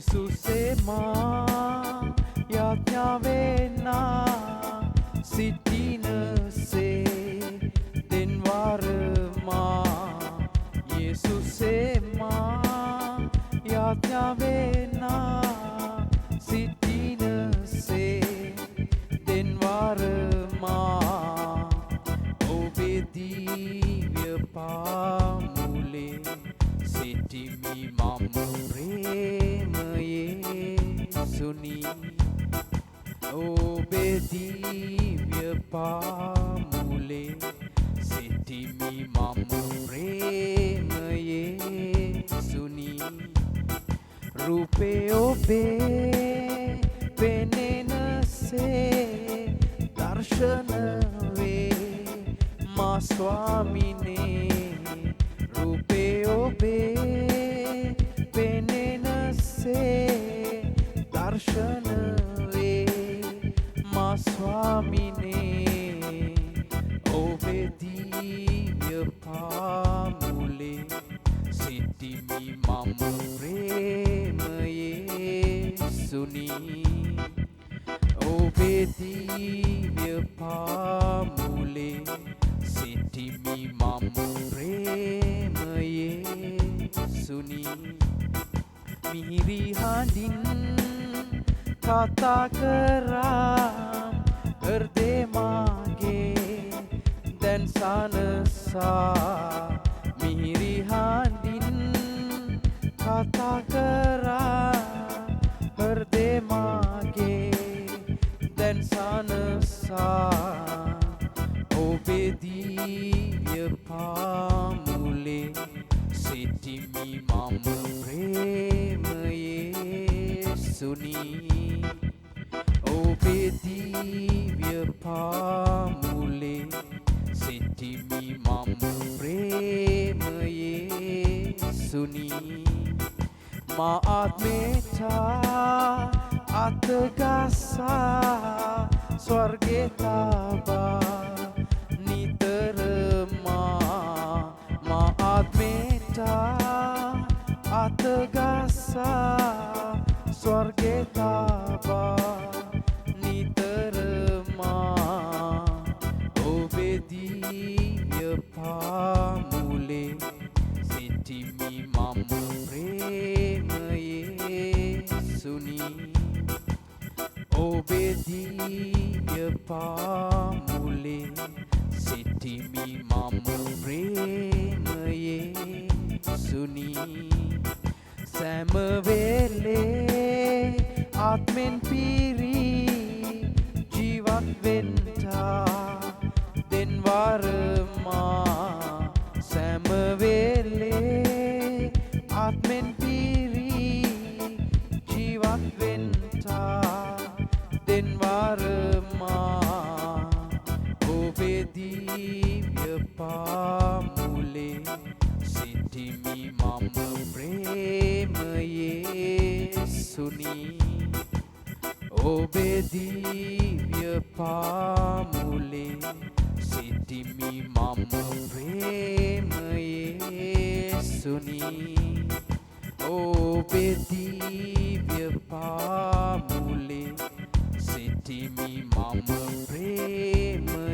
යේසුසේ මා යාඥාවෙනා සිටිනසේ දෙන්වරමා යේසුසේ මා යාඥාවෙනා සිටිනසේ දෙන්වරමා ඔබේ දිව්‍ය පාමුලේ සිටිමි මම ප්‍රේමයේසුනි ඔබේ දිව්‍ය පාමුලේ සිටිමි මම ප්‍රේමයේසුනි රූපේ ඔබේ පෙනෙනසේ දර්ශන වේ මා ස්වාමිනේ රූපේ ඔබේ පෙනෙනසේ දර්ශන වේ මා ස්වාමිනේ ඔබේ දිව්‍ය පාමුලේ සිටිමි මම ප්‍රේමයේසුනි ඔබේ දිව්‍ය පාමුලේ සිටිමි මම ප්‍රේමයේසුනි මිහිරි හඬින් කතා කරා හෘදේ මාගේ දැන් සනසා මිහිරි හඬින් කතා කරා හෘදේ මාගේ දැන් සනසා ඔබේ දිව්‍ය පාමුලේ සිටිමි මම ප්‍රේමයේසුනි ඔබේ දිව්‍ය පාමුලේ සිටිමි මම ප්‍රේමයේසුනි මා ආත්මේචා අතගසා ස්වර්ගේ තබා නිතරමා මා ආත්මේචා අතගසා ස්වර්ගේ තබා නිතරමා ඔබේ දිව්‍ය පාමුලේ සිටිමි මම ප්‍රේමයේසුනි ඔබේ දිව්‍ය පාමුලේ සිටිමි මම ප්‍රේමයේසුනි සෑම වෙලේ ආත්මෙන් පිරී ජීවත් වෙන්නා දෙන්වරමා සෑම වෙලේ ආත්මෙන් පිරී ජීවත් වෙන්නා දෙන්වරමා ඔබේ දිව්‍ය පාමුලේ සිටිමි මම ප්‍රේමයේසුනි ඔබේ දිව්‍ය පාමුලේ සිටිමි මම ප්‍රේමයේසුනි ඔබේ දිව්‍ය පාමුලේ සිටිමි මම ප්‍රේමයේසුනි